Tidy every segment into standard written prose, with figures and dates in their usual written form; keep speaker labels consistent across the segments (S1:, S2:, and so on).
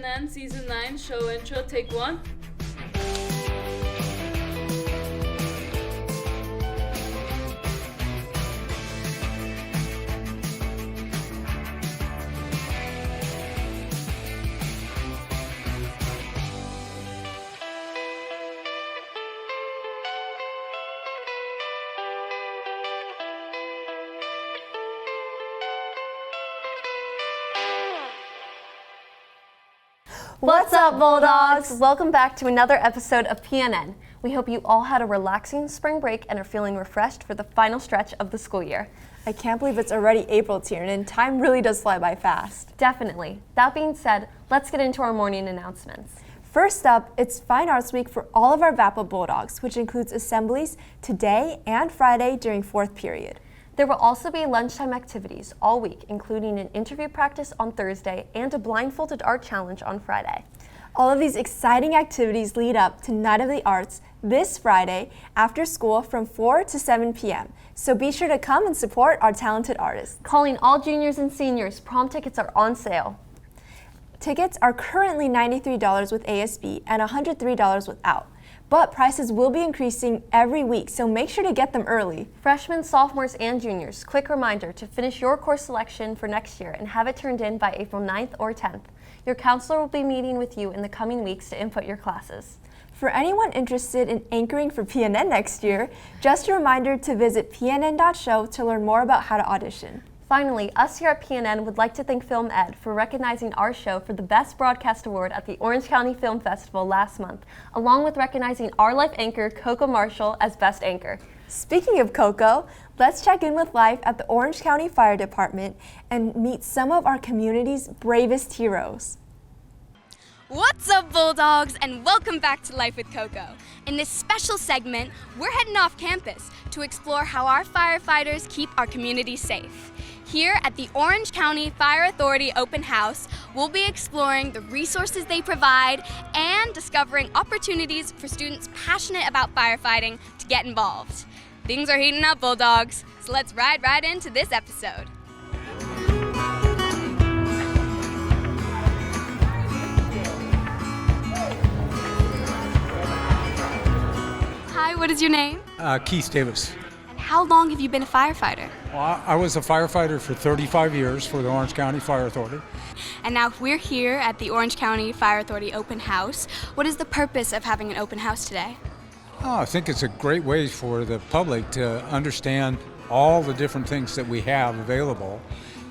S1: PNN Season 9 Show Intro, Take 1.
S2: What's up, Bulldogs? Welcome back to another episode of PNN. We hope you all had a relaxing spring break and are feeling refreshed for the final stretch of the school year.
S3: I can't believe it's already April, Tiernan. Time really does fly by fast.
S2: Definitely. That being said, let's get into our morning announcements.
S3: First up, it's Fine Arts Week for all of our VAPA Bulldogs, which includes assemblies today and Friday during fourth period.
S2: There will also be lunchtime activities all week, including an interview practice on Thursday and a blindfolded art challenge on Friday.
S3: All of these exciting activities lead up to Night of the Arts this Friday after school from 4 to 7 p.m. So be sure to come and support our talented artists.
S2: Calling all juniors and seniors, prom tickets are on sale.
S3: Tickets are currently $93 with ASB and $103 without. But prices will be increasing every week, so make sure to get them early.
S2: Freshmen, sophomores, and juniors, quick reminder to finish your course selection for next year and have it turned in by April 9th or 10th. Your counselor will be meeting with you in the coming weeks to input your classes.
S3: For anyone interested in anchoring for PNN next year, just a reminder to visit pnn.show to learn more about how to audition.
S2: Finally, us here at PNN would like to thank Film Ed for recognizing our show for the Best Broadcast Award at the Orange County Film Festival last month, along with recognizing our life anchor, Coco Marshall, as Best Anchor.
S3: Speaking of Coco, let's check in with life at the Orange County Fire Department and meet some of our community's bravest heroes.
S4: What's up, Bulldogs, and welcome back to Life with Coco. In this special segment, we're heading off campus to explore how our firefighters keep our community safe. Here at the Orange County Fire Authority Open House, we'll be exploring the resources they provide and discovering opportunities for students passionate about firefighting to get involved. Things are heating up, Bulldogs, so let's ride right into this episode. Hi, what is your name?
S5: Keith Davis.
S4: And how long have you been a firefighter?
S5: Well, I was a firefighter for 35 years for the Orange County Fire Authority.
S4: And now we're here at the Orange County Fire Authority Open House. What is the purpose of having an open house today?
S5: Oh, I think it's a great way for the public to understand all the different things that we have available.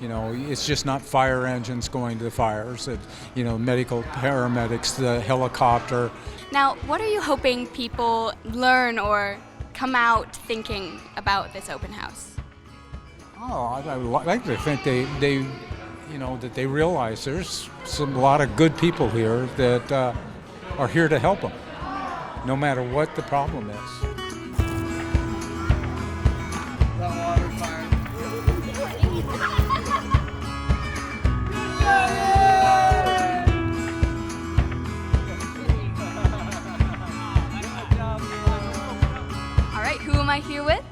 S5: You know, it's just not fire engines going to the fires, medical paramedics, the helicopter.
S4: Now, what are you hoping people learn or come out thinking about this open house?
S5: Oh, I would like to think that they realize there's a lot of good people here that are here to help them, no matter what the problem is.
S4: Who am I here with?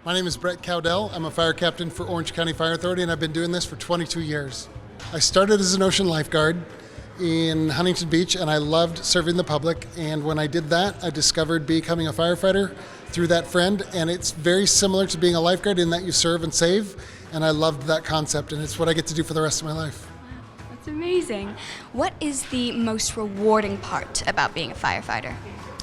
S6: My name is Brett Cowdell. I'm a fire captain for Orange County Fire Authority, and I've been doing this for 22 years. I started as an ocean lifeguard in Huntington Beach, and I loved serving the public. And when I did that, I discovered becoming a firefighter through that friend. And it's very similar to being a lifeguard in that you serve and save. And I loved that concept, and it's what I get to do for the rest of my life.
S4: That's amazing. What is the most rewarding part about being a firefighter?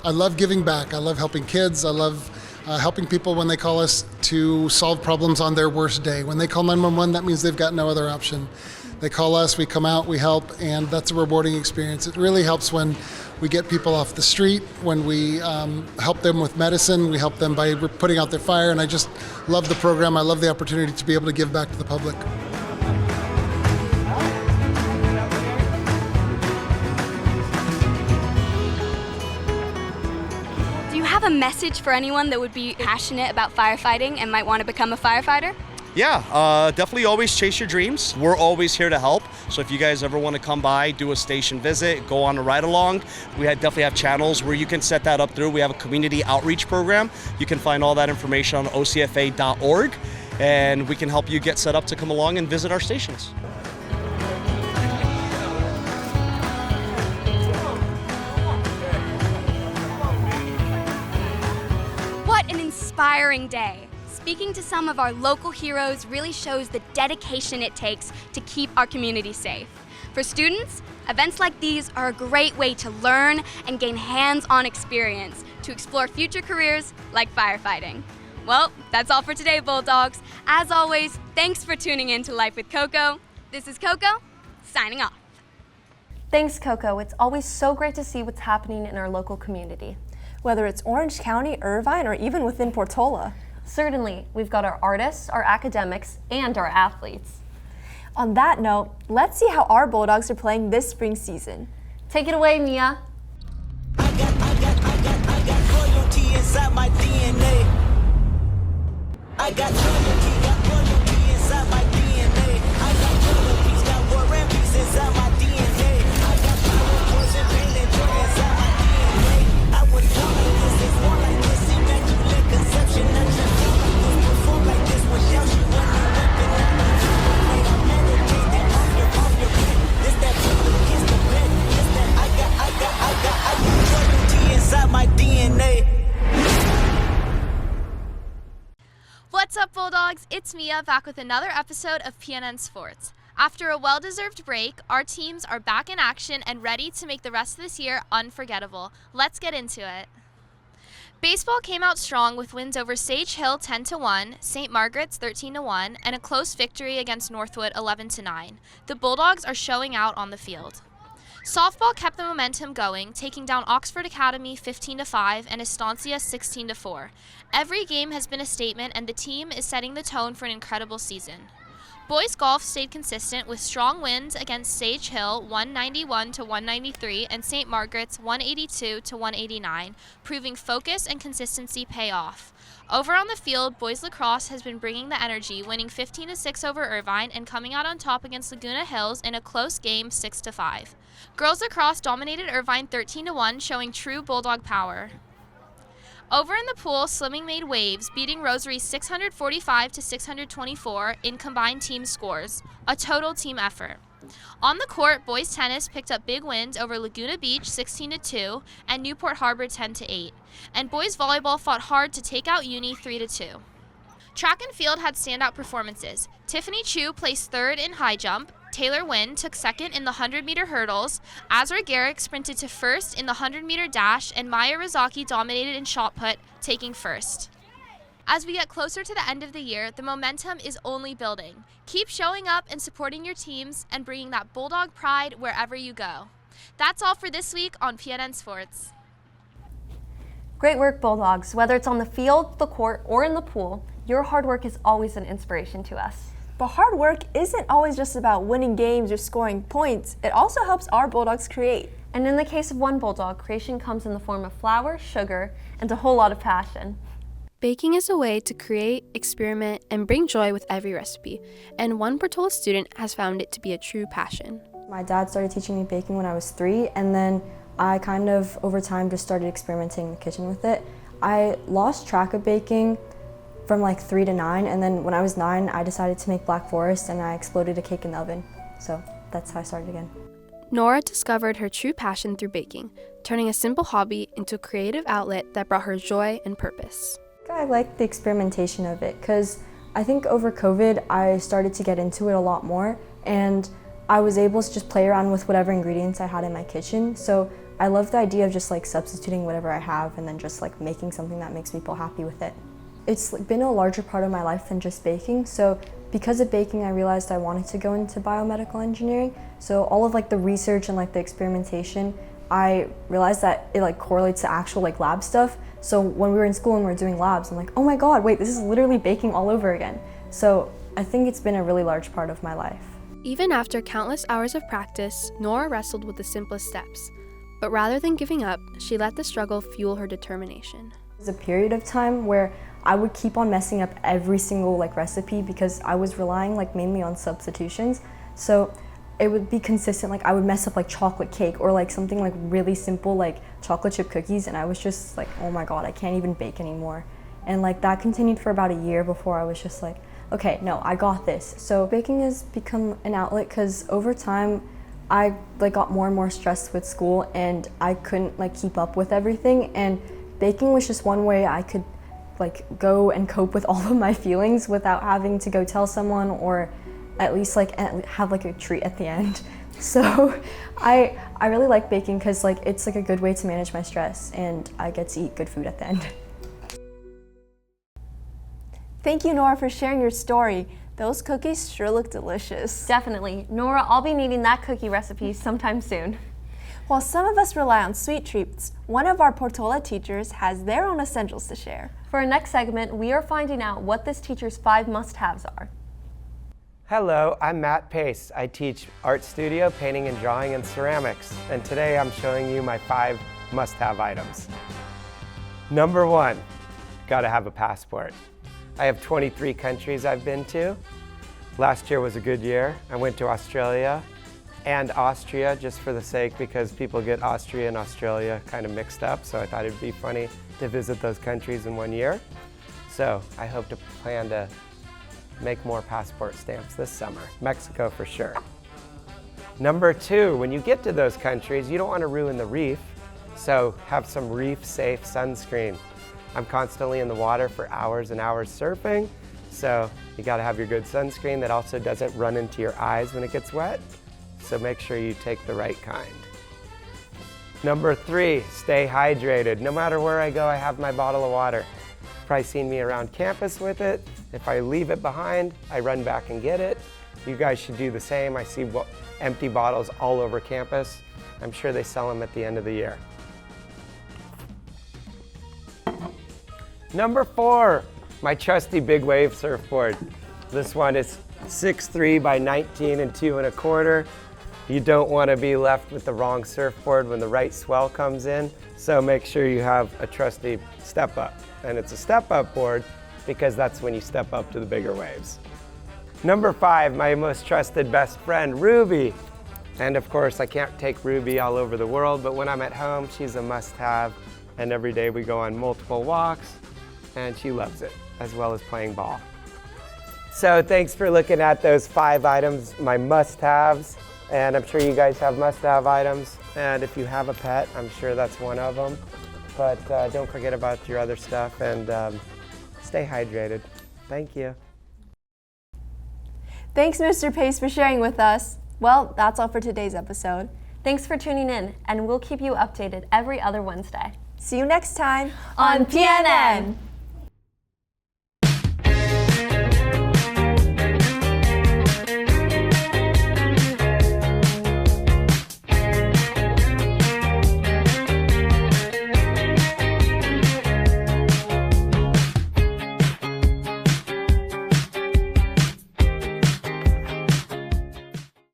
S6: I love giving back. I love helping kids. I love helping people when they call us to solve problems on their worst day. When they call 911, that means they've got no other option. They call us, we come out, we help, and that's a rewarding experience. It really helps when we get people off the street, when we help them with medicine, we help them by putting out their fire, and I just love the program. I love the opportunity to be able to give back to the public.
S4: Have a message for anyone that would be passionate about firefighting and might want to become a firefighter?
S7: Yeah, definitely always chase your dreams. We're always here to help. So if you guys ever want to come by, do a station visit, go on a ride along, we definitely have channels where you can set that up through. We have a community outreach program. You can find all that information on ocfa.org, and we can help you get set up to come along and visit our stations.
S4: inspiring day. Speaking to some of our local heroes really shows the dedication it takes to keep our community safe. For students, events like these are a great way to learn and gain hands-on experience to explore future careers like firefighting. Well, that's all for today, Bulldogs. As always, thanks for tuning in to Life with Coco. This is Coco, signing off.
S2: Thanks, Coco. It's always so great to see what's happening in our local community.
S3: Whether it's Orange County, Irvine, or even within Portola.
S2: Certainly, we've got our artists, our academics, and our athletes.
S3: On that note, let's see how our Bulldogs are playing this spring season.
S2: Take it away, Mia.
S8: I got loyalty inside my DNA. I got loyalty inside my DNA. I got loyalty, got war and peace inside my DNA. I got power, poison, pain, and joy inside my DNA. I was born like this, it's born like this. Immaculate conception, not just born like this. Perform like this without you when you recognize me. I meditate off your brain. This that people against the bed. This that I got loyalty inside my DNA.
S9: What's up, Bulldogs? It's Mia back with another episode of PNN Sports. After a well-deserved break, our teams are back in action and ready to make the rest of this year unforgettable. Let's get into it. Baseball came out strong with wins over Sage Hill 10-1, St. Margaret's 13-1, and a close victory against Northwood 11-9. The Bulldogs are showing out on the field. Softball kept the momentum going, taking down Oxford Academy 15-5 and Estancia 16-4. Every game has been a statement, and the team is setting the tone for an incredible season. Boys golf stayed consistent with strong wins against Sage Hill 191-193 and St. Margaret's 182-189, proving focus and consistency pay off. Over on the field, boys lacrosse has been bringing the energy, winning 15-6 over Irvine and coming out on top against Laguna Hills in a close game 6-5. Girls lacrosse dominated Irvine 13-1, showing true Bulldog power. Over in the pool, swimming made waves, beating Rosary 645-624 in combined team scores, a total team effort. On the court, boys tennis picked up big wins over Laguna Beach 16-2 and Newport Harbor 10-8, and boys volleyball fought hard to take out Uni 3-2. Track and field had standout performances. Tiffany Chu placed third in high jump, Taylor Wynn took second in the 100-meter hurdles, Azra Garrick sprinted to first in the 100-meter dash, and Maya Razaki dominated in shot put, taking first. As we get closer to the end of the year, the momentum is only building. Keep showing up and supporting your teams and bringing that Bulldog pride wherever you go. That's all for this week on PNN Sports.
S2: Great work, Bulldogs. Whether it's on the field, the court, or in the pool, your hard work is always an inspiration to us.
S3: But hard work isn't always just about winning games or scoring points. It also helps our Bulldogs create.
S2: And in the case of one Bulldog, creation comes in the form of flour, sugar, and a whole lot of passion.
S10: Baking is a way to create, experiment, and bring joy with every recipe, and one Portola student has found it to be a true passion.
S11: My dad started teaching me baking when I was 3, and then I kind of, over time, just started experimenting in the kitchen with it. I lost track of baking from like 3 to 9, and then when I was 9, I decided to make Black Forest, and I exploded a cake in the oven. So that's how I started again.
S10: Norah discovered her true passion through baking, turning a simple hobby into a creative outlet that brought her joy and purpose.
S11: I like the experimentation of it because I think over COVID I started to get into it a lot more, and I was able to just play around with whatever ingredients I had in my kitchen. So I love the idea of just like substituting whatever I have and then just like making something that makes people happy with it. It's been a larger part of my life than just baking. So because of baking, I realized I wanted to go into biomedical engineering. So all of like the research and like the experimentation, I realized that it like correlates to actual like lab stuff. So when we were in school and we were doing labs, I'm like, oh my God, wait, this is literally baking all over again. So I think it's been a really large part of my life.
S10: Even after countless hours of practice, Norah wrestled with the simplest steps. But rather than giving up, she let the struggle fuel her determination.
S11: There was a period of time where I would keep on messing up every single like recipe because I was relying like mainly on substitutions. So it would be consistent, like I would mess up like chocolate cake or like something like really simple like chocolate chip cookies, and I was just like, oh my God, I can't even bake anymore. And like that continued for about a year before I was just like, okay, no, I got this. So baking has become an outlet because over time I like got more and more stressed with school and I couldn't like keep up with everything, and baking was just one way I could like go and cope with all of my feelings without having to go tell someone, or at least like have like a treat at the end. So I really like baking because like it's like a good way to manage my stress, and I get to eat good food at the end.
S3: Thank you, Norah, for sharing your story. Those cookies sure look delicious.
S2: Definitely. Norah, I'll be needing that cookie recipe sometime soon.
S3: While some of us rely on sweet treats, one of our Portola teachers has their own essentials to share.
S2: For our next segment, we are finding out what this teacher's 5 must-haves are.
S12: Hello, I'm Matt Pace. I teach art studio, painting and drawing, and ceramics. And today I'm showing you my 5 must-have items. Number 1, gotta have a passport. I have 23 countries I've been to. Last year was a good year. I went to Australia and Austria just for the sake, because people get Austria and Australia kind of mixed up, so I thought it'd be funny to visit those countries in one year. So I hope to plan to make more passport stamps this summer. Mexico for sure. Number 2, when you get to those countries, you don't want to ruin the reef, so have some reef-safe sunscreen. I'm constantly in the water for hours and hours surfing, so you gotta have your good sunscreen that also doesn't run into your eyes when it gets wet, so make sure you take the right kind. Number 3, stay hydrated. No matter where I go, I have my bottle of water. You've probably seen me around campus with it. If I leave it behind, I run back and get it. You guys should do the same. I see empty bottles all over campus. I'm sure they sell them at the end of the year. Number 4, my trusty big wave surfboard. This one is 6'3" by 19 and 2 1/4. You don't want to be left with the wrong surfboard when the right swell comes in, so make sure you have a trusty step up. And it's a step up board because that's when you step up to the bigger waves. Number 5, my most trusted best friend, Ruby. And of course, I can't take Ruby all over the world, but when I'm at home, she's a must-have. And every day we go on multiple walks, and she loves it, as well as playing ball. So thanks for looking at those 5 items, my must-haves. And I'm sure you guys have must-have items. And if you have a pet, I'm sure that's one of them. But don't forget about your other stuff, and stay hydrated. Thank you.
S3: Thanks, Mr. Pace, for sharing with us. Well, that's all for today's episode.
S2: Thanks for tuning in, and we'll keep you updated every other Wednesday.
S3: See you next time
S2: on PNN.